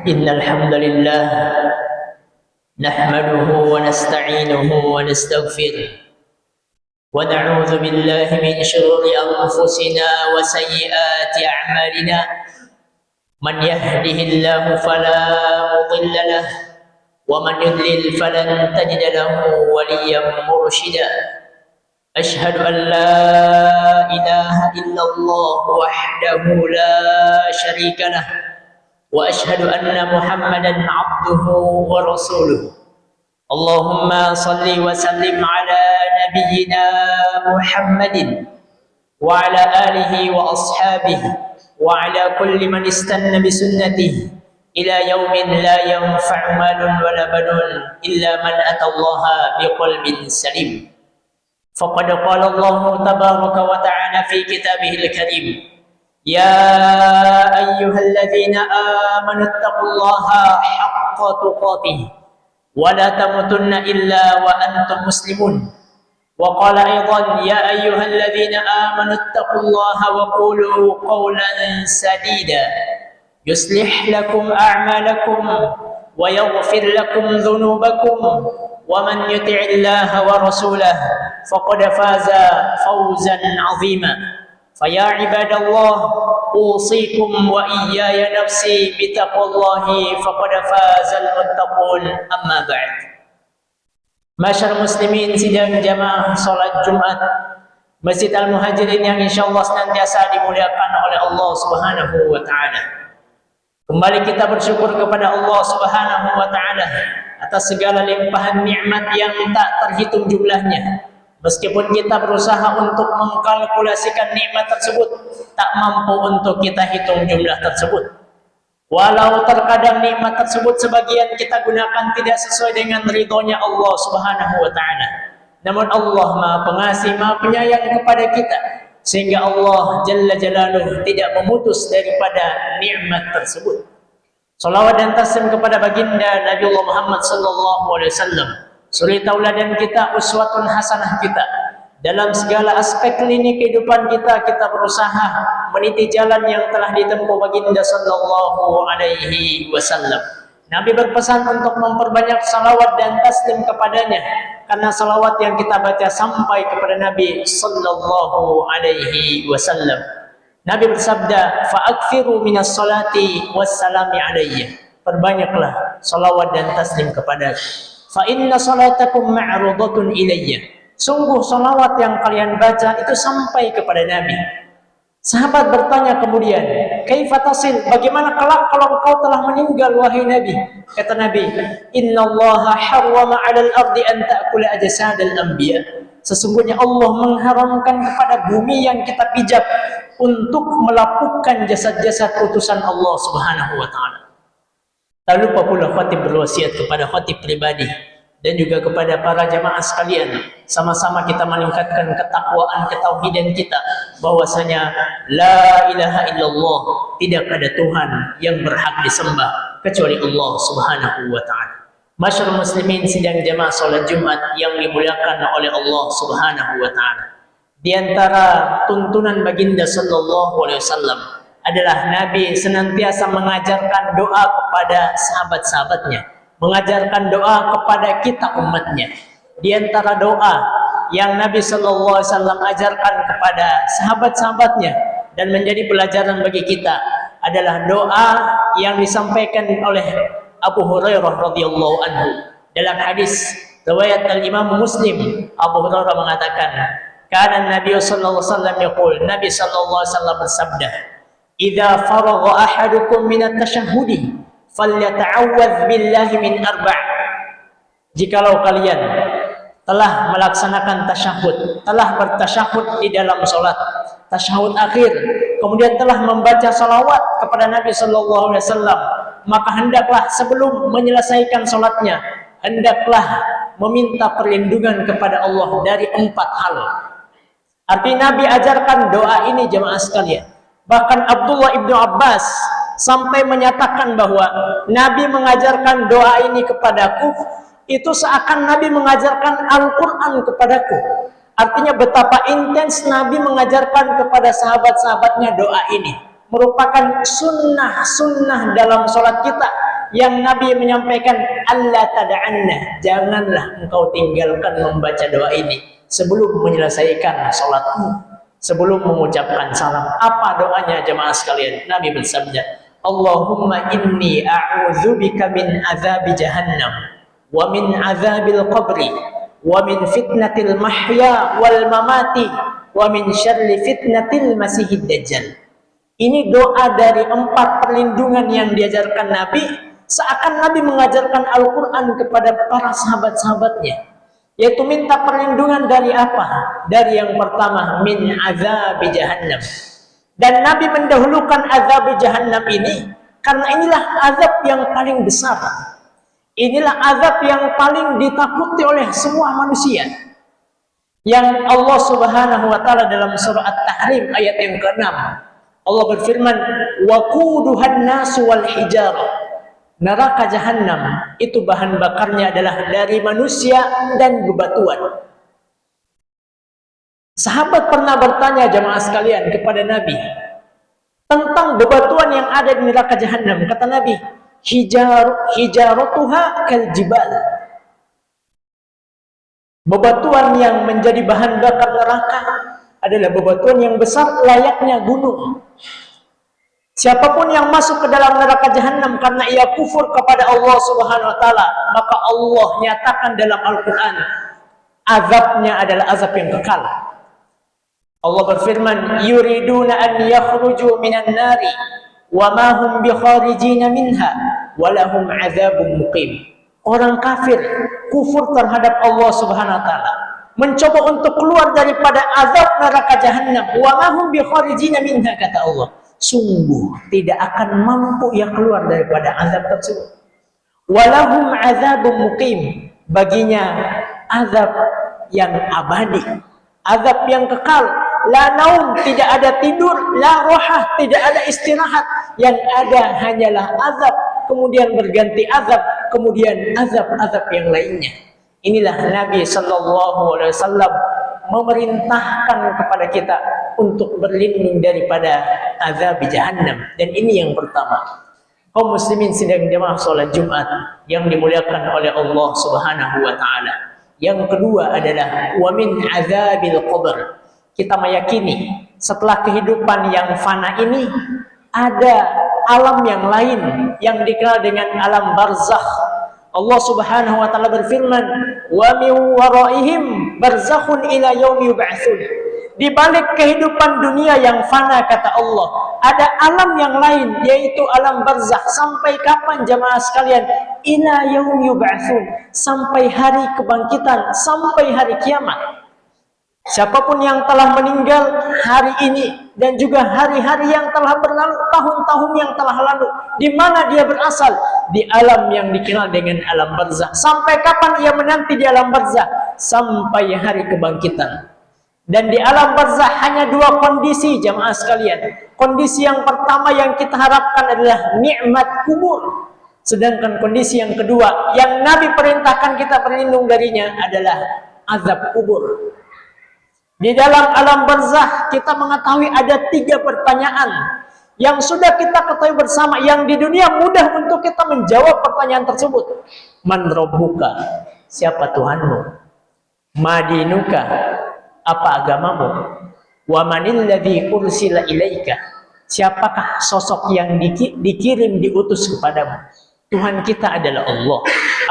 إن الحمد لله نحمده ونستعينه ونستغفره ونعوذ بالله من شرور أنفسنا وسيئات أعمالنا من يهده الله فلا مضل له ومن يضلل فلن تجد له وليا مرشدا أشهد أن لا إله إلا الله وحده لا شريك له وأشهد أن محمدا عبده ورسوله اللهم صل وسلم على نبينا محمد وعلى آله وأصحابه وعلى كل من استنى بسنته إلى يوم لا ينفع مال ولا بنون إلا من أتى الله بقلب سليم فقد قال الله تبارك وتعالى في كتابه الكريم يا أيها الذين آمنوا اتقوا الله حق تقاته ولا تموتن إلا وأنتم مسلمون وقال أيضا يا أيها الذين آمنوا اتقوا الله وقولوا قولا سديدا يصلح لكم أعمالكم ويغفر لكم ذنوبكم ومن يطع الله ورسوله فقد فاز فوزا عظيما فيا عباد الله أوصيكم وإياي نفسي بتقوى الله فقد فاز المتقون أما بعد Masyarakat muslimin sidang jamaah salat Jumat Masjid Al-Muhajirin yang insyaallah senantiasa dimuliakan oleh Allah Subhanahu wa taala. Kembali kita bersyukur kepada Allah Subhanahu wa taala atas segala limpahan nikmat yang tak terhitung jumlahnya. Meskipun kita berusaha untuk mengkalkulasikan nikmat tersebut, tak mampu untuk kita hitung jumlah tersebut. Walau terkadang nikmat tersebut sebagian kita gunakan tidak sesuai dengan ridhonya Allah Subhanahu wa taala. Namun Allah Maha Pengasih, Maha Penyayang kepada kita, sehingga Allah Jalla Jalaluhu tidak memutus daripada nikmat tersebut. Salawat dan taslim kepada baginda Nabi Allah Muhammad sallallahu alaihi wasallam, suri tauladan kita, uswatun hasanah kita. Dalam segala aspek lini kehidupan kita, kita berusaha meniti jalan yang telah ditempuh baginda sallallahu alaihi wasallam. Nabi berpesan untuk memperbanyak salawat dan taslim kepadanya, karena salawat yang kita baca sampai kepada Nabi sallallahu alaihi wasallam. Nabi bersabda, "Fa'akthiru minas salati wassalami alayya." Perbanyaklah salawat dan taslim kepada-Ku. Fa inna salatakum ma'rudatun ilayya. Sungguh salawat yang kalian baca itu sampai kepada Nabi. Sahabat bertanya kemudian, "Kaifa tasil? Bagaimana kelak kalau engkau telah meninggal wahai Nabi?" Kata Nabi, "Innallaha harrama 'alal ardi an ta'kula ajsadal anbiya." Sesungguhnya Allah mengharamkan kepada bumi yang kita pijak untuk melapukan jasad-jasad utusan Allah Subhanahu wa taala. Tak lupa pula khatib berwasiat kepada khatib pribadi dan juga kepada para jamaah sekalian, sama-sama kita meningkatkan ketakwaan, ketauhidan kita, bahwasanya la ilaha illallah, tidak ada Tuhan yang berhak disembah kecuali Allah Subhanahu wa taala. Masyarakat muslimin sidang jamaah salat Jumat yang dimuliakan oleh Allah Subhanahu wa taala. Di antara tuntunan baginda sallallahu alaihi wasallam adalah Nabi senantiasa mengajarkan doa kepada sahabat-sahabatnya, mengajarkan doa kepada kita umatnya. Di antara doa yang Nabi sallallahu alaihi wasallam ajarkan kepada sahabat-sahabatnya dan menjadi pelajaran bagi kita adalah doa yang disampaikan oleh Abu Hurairah radhiyallahu anhu. Dalam hadis riwayat Al-Imam Muslim, Abu Hurairah mengatakan, "Kana Nabi sallallahu alaihi wasallam yaqul." Nabi sallallahu alaihi wasallam bersabda, "Idza faragha ahadukum min at-tashahhudi falyata'awwadz billahi min arba'." Jikalau kalian telah melaksanakan tasyahud, telah bertasyahud di dalam salat, tasyahud akhir, kemudian telah membaca salawat kepada Nabi sallallahu alaihi wasallam, maka hendaklah sebelum menyelesaikan salatnya, hendaklah meminta perlindungan kepada Allah dari 4 hal. Artinya Nabi ajarkan doa ini jemaah sekalian. Bahkan Abdullah ibnu Abbas sampai menyatakan bahwa Nabi mengajarkan doa ini kepadaku, itu seakan Nabi mengajarkan Al-Quran kepadaku. Artinya betapa intens Nabi mengajarkan kepada sahabat-sahabatnya doa ini. Merupakan sunnah dalam sholat kita. yang Nabi menyampaikan, Allah tada'anna, janganlah engkau tinggalkan membaca doa ini sebelum menyelesaikan salatmu, sebelum mengucapkan salam. Apa doanya jemaah sekalian? Nabi bersabda, Allahumma inni a'udzubika min azabi jahannam wa min azabil qabri wa min fitnatil mahya wal mamati wa min syarri fitnatil masihid dajjal. Ini doa dari 4 perlindungan yang diajarkan Nabi, seakan Nabi mengajarkan Al-Quran kepada para sahabat-sahabatnya, yaitu minta perlindungan dari apa? Dari yang pertama, min azab jahannam. Dan Nabi mendahulukan azab jahannam ini karena inilah azab yang paling besar. Inilah azab yang paling ditakuti oleh semua manusia. Yang Allah Subhanahu wa taala dalam surah At-Tahrim ayat yang ke-6, Allah berfirman, waquduhan nasu wal hijarah. Neraka jahanam itu bahan bakarnya adalah dari manusia dan bebatuan. Sahabat pernah bertanya jamaah sekalian kepada Nabi tentang bebatuan yang ada di neraka jahanam. Kata Nabi, hijaratuha kal jibal. Bebatuan yang menjadi bahan bakar neraka adalah bebatuan yang besar layaknya gunung. Siapapun yang masuk ke dalam neraka jahanam karena ia kufur kepada Allah Subhanahu wa taala, maka Allah nyatakan dalam Al-Qur'an, azabnya adalah azab yang kekal. Allah berfirman, yuriduna an yakhruju minan nari wa ma hum bikharijina minha wa lahum azabun muqim. Orang kafir kufur terhadap Allah Subhanahu wa taala, mencoba untuk keluar daripada azab neraka jahanam, wa ma hum bikharijina minha, kata Allah. Sungguh tidak akan mampu ia keluar daripada azab tersebut. Walahum azabun muqim, baginya azab yang abadi, azab yang kekal. La naum, tidak ada tidur, la rohah, tidak ada istirahat. Yang ada hanyalah azab, kemudian berganti azab, kemudian azab-azab yang lainnya. Inilah Nabi sallallahu alaihi wasallam memerintahkan kepada kita untuk berlindung daripada azab jahannam. Dan ini yang pertama. Kaum muslimin sedang jemaah salat Jumat yang dimuliakan oleh Allah Subhanahu wa taala. Yang kedua adalah wa min azabil qabr. Kita meyakini setelah kehidupan yang fana ini ada alam yang lain yang dikenal dengan alam barzakh. Allah Subhanahu wa taala berfirman, "Wa min waraihim barzakhun ila yaumi yub'atsun." Di balik kehidupan dunia yang fana, kata Allah, ada alam yang lain, yaitu alam barzakh. Sampai kapan jamaah sekalian? Ila yaumi yub'atsun, sampai hari kebangkitan, sampai hari kiamat. Siapapun yang telah meninggal hari ini dan juga hari-hari yang telah berlalu, tahun-tahun yang telah lalu, di mana dia berasal? Di alam yang dikenal dengan alam barzakh. Sampai kapan ia menanti di alam barzakh? Sampai hari kebangkitan. Dan di alam barzakh hanya 2 kondisi jamaah sekalian. Kondisi yang pertama yang kita harapkan adalah nikmat kubur. Sedangkan kondisi yang kedua yang Nabi perintahkan kita berlindung darinya adalah azab kubur. Di dalam alam barzakh kita mengetahui ada 3 pertanyaan yang sudah kita ketahui bersama, yang di dunia mudah untuk kita menjawab pertanyaan tersebut. Man rabbuka, siapa Tuhanmu? Madinuka, apa agamamu? Wa manil ladzi ursila ilaika, siapakah sosok yang dikirim diutus kepadamu? Tuhan kita adalah Allah.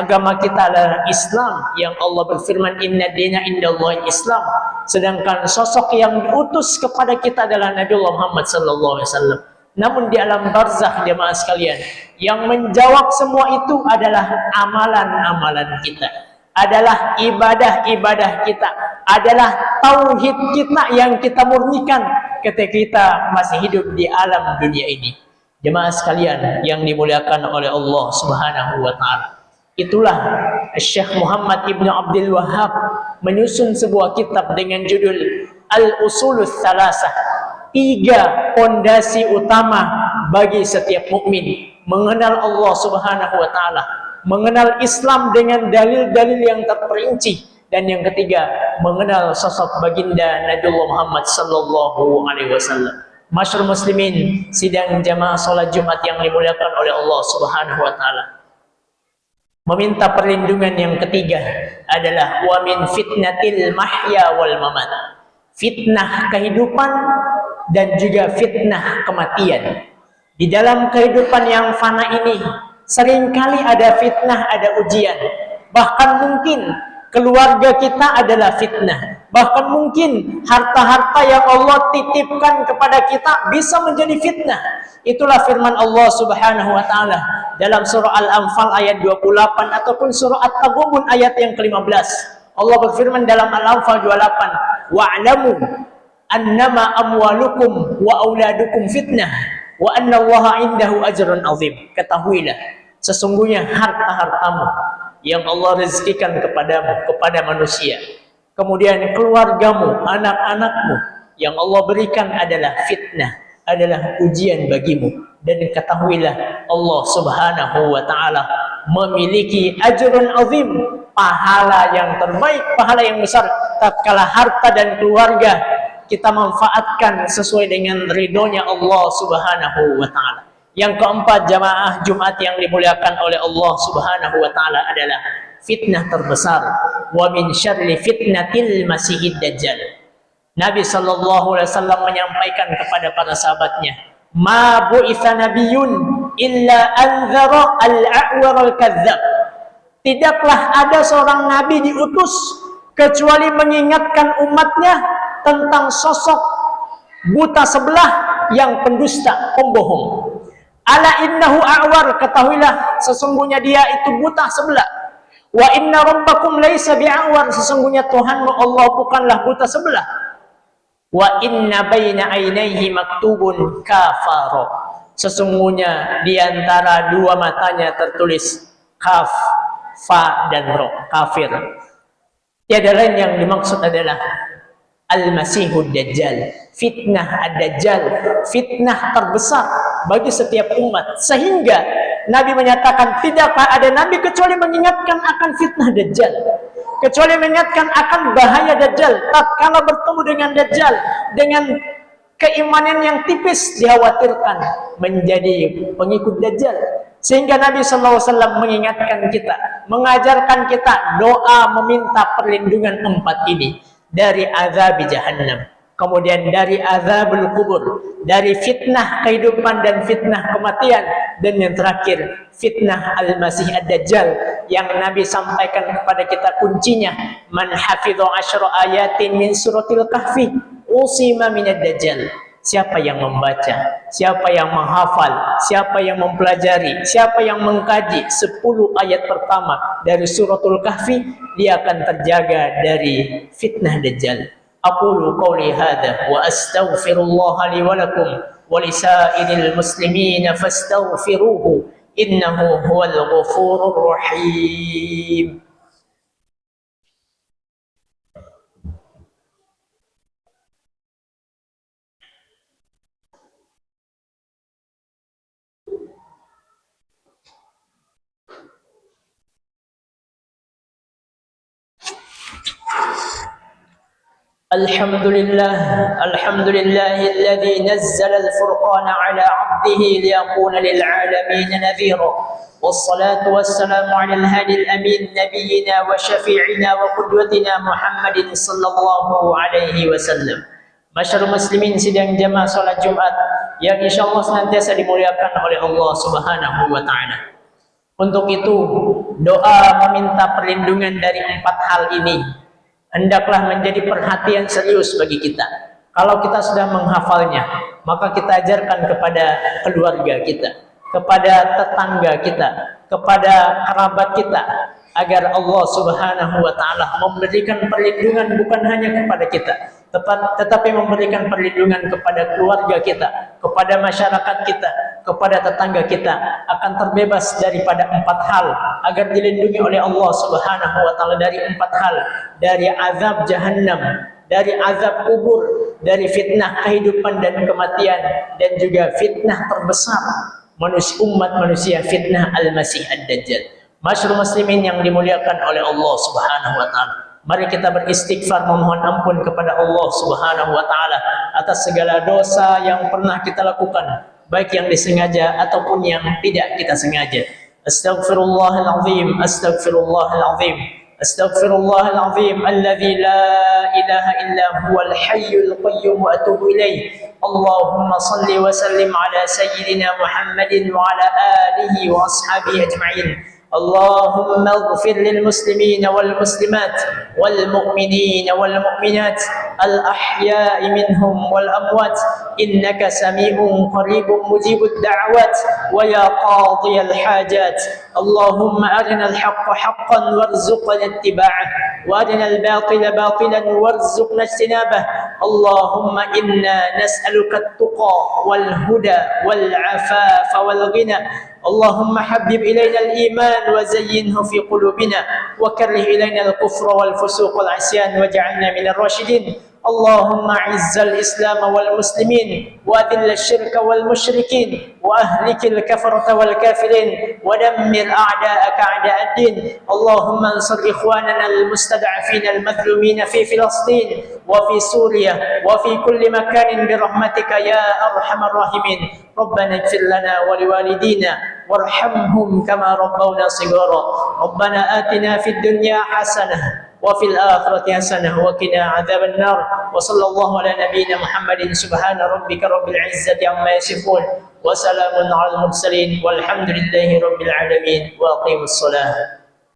Agama kita adalah Islam, yang Allah berfirman inna dina indallahi Islam. Sedangkan sosok yang diutus kepada kita adalah Nabi Muhammad sallallahu alaihi wasallam. Namun di alam barzakh jemaah sekalian, yang menjawab semua itu adalah amalan-amalan kita, adalah ibadah-ibadah kita, adalah tauhid kita yang kita murnikan ketika kita masih hidup di alam dunia ini. Jemaah sekalian yang dimuliakan oleh Allah Subhanahu wa taala. Itulah Syekh Muhammad Ibn Abdul Wahhab menyusun sebuah kitab dengan judul Al-Usulul Tsalasah. 3 pondasi utama bagi setiap mukmin mengenal Allah Subhanahu wa taala, mengenal Islam dengan dalil-dalil yang terperinci, dan yang ketiga mengenal sosok baginda Nabi Muhammad sallallahu alaihi wasallam. Masyarul muslimin sidang jamaah salat Jumat yang dimuliakan oleh Allah Subhanahu wa taala. Meminta perlindungan yang ketiga adalah wa min fitnatil mahya wal mamat. Fitnah kehidupan dan juga fitnah kematian. Di dalam kehidupan yang fana ini seringkali ada fitnah, ada ujian. Bahkan mungkin keluarga kita adalah fitnah. Bahkan mungkin harta-harta yang Allah titipkan kepada kita bisa menjadi fitnah. Itulah firman Allah Subhanahu wa taala dalam surah Al-Anfal ayat 28 ataupun surah At-Taghabun ayat yang ke-15. Allah berfirman dalam Al-Anfal 28, "Wa'lamu annama amwalukum wa auladukum fitnah wa annallaha indahu ajrun azim." Ketahuilah, sesungguhnya harta-hartamu yang Allah rezekikan kepadamu, kepada manusia, kemudian keluargamu, anak-anakmu yang Allah berikan adalah fitnah, adalah ujian bagimu. Dan ketahuilah Allah Subhanahu wa taala memiliki ajrun azim, pahala yang terbaik, pahala yang besar tatkala harta dan keluarga kita manfaatkan sesuai dengan ridhonya Allah Subhanahu wa taala. Yang keempat, jamaah Jumat yang dimuliakan oleh Allah Subhanahu wa taala adalah fitnah terbesar, wa min syarri fitnatil masihid dajjal. Nabi sallallahu alaihi wasallam menyampaikan kepada para sahabatnya, ma bu'itsa nabiyyun illa anzara al-a'war al-kadzdzab. Tidaklah ada seorang nabi diutus kecuali mengingatkan umatnya tentang sosok buta sebelah yang pendusta, pembohong. Ala innahu a'war, ketahuilah sesungguhnya dia itu buta sebelah. Wa inna rabbakum laisa bi'awar, sesungguhnya Tuhanmu Allah bukanlah buta sebelah. Wa inna baina ainaihi maktubun kafaro, sesungguhnya di antara dua matanya tertulis kaf, fa dan ro, kafir. Tiada lain yang dimaksud adalah Al-Masihud Dajjal, fitnah Ad-Dajjal, fitnah terbesar bagi setiap umat. Sehingga Nabi menyatakan tidaklah ada Nabi kecuali mengingatkan akan fitnah Dajjal, kecuali mengingatkan akan bahaya Dajjal. Tatkala bertemu dengan Dajjal, dengan keimanan yang tipis, dikhawatirkan menjadi pengikut Dajjal. Sehingga Nabi SAW mengingatkan kita, mengajarkan kita doa meminta perlindungan empat ini. Dari azab jahannam, kemudian dari azabul kubur, dari fitnah kehidupan dan fitnah kematian, dan yang terakhir fitnah al-masih ad-dajjal yang Nabi sampaikan kepada kita kuncinya, man hafidha 10 ayatin min suratil kahfi usima minad dajjal. Siapa yang membaca, siapa yang menghafal, siapa yang mempelajari, siapa yang mengkaji 10 ayat pertama dari suratul kahfi, dia akan terjaga dari fitnah dajjal. Aqulu qawli hadha wa astaghfirullah li wa lakum wa lisairil muslimin fastaghfiruhu innahu huwal ghafurur rahim. Alhamdulillah, alhamdulillahilladzi nazzala al-furqana ala 'abdihi liyakuna lil 'alamin nadhira. Wassalatu wassalamu 'alal hadil amin nabiyyina wa syafi'ina wa qudwatina Muhammadin sallallahu alaihi wasallam. Masyarul muslimin sidang jamaah salat Jumat yang insyaallah senantiasa dimuliakan oleh Allah Subhanahu wa taala. Untuk itu, doa meminta perlindungan dari empat hal ini hendaklah menjadi perhatian serius bagi kita. Kalau kita sudah menghafalnya, maka kita ajarkan kepada keluarga kita, kepada tetangga kita, kepada kerabat kita, agar Allah Subhanahu wa taala memberikan perlindungan bukan hanya kepada kita, tetapi memberikan perlindungan kepada keluarga kita, kepada masyarakat kita, kepada tetangga kita, akan terbebas daripada empat hal, agar dilindungi oleh Allah Subhanahu wa taala dari empat hal, dari azab jahannam, dari azab kubur, dari fitnah kehidupan dan kematian, dan juga fitnah terbesar umat manusia, fitnah al-masih ad-dajjal. Masyarul muslimin yang dimuliakan oleh Allah Subhanahu wa taala, Mari kita beristighfar memohon ampun kepada Allah Subhanahu wa taala atas segala dosa yang pernah kita lakukan, baik yang disengaja ataupun yang tidak kita sengaja. Astaghfirullahalazim, astaghfirullahalazim, astaghfirullahalazim alladzi la ilaha illa huwal hayyul qayyum wa atubu ilaih. Allahumma salli wa sallim ala sayyidina Muhammadin wa ala alihi wa ashabihi ajma'in. اللهم اغفر للمسلمين والمسلمات والمؤمنين والمؤمنات الأحياء منهم والأموات إنك سميع قريب مجيب الدعوات ويا قاضي الحاجات. اللهم أرنا الحق حقا وارزقنا اتباعه وأرنا الباطل باطلا وارزقنا اجتنابه. اللهم إنا نسألك التقى والهدى والعفاف والغنى. اللهم حبب إلينا الإيمان وزينه في قلوبنا وكره إلينا الكفر والفسوق والعصيان واجعلنا من الراشدين. اللهم أعز الإسلام والمسلمين وأذل الشرك والمشركين وأهلك الكفرة والكافرين ودمر أعداءك أعداء الدين. اللهم انصر إخواننا المستضعفين المظلومين في فلسطين وفي سوريا وفي كل مكان برحمتك يا أرحم الراحمين. ربنا اغفر لنا ولوالدينا وارحمهم كما ربونا صغارا. ربنا آتنا في الدنيا حسنة وفي الآخرة حسنة وقنا عذاب النار. وصلى الله على نبينا محمد. سبحان ربك رب العزة عما يصفون وسلام على المرسلين والحمد لله رب العالمين وأقيموا الصلاة.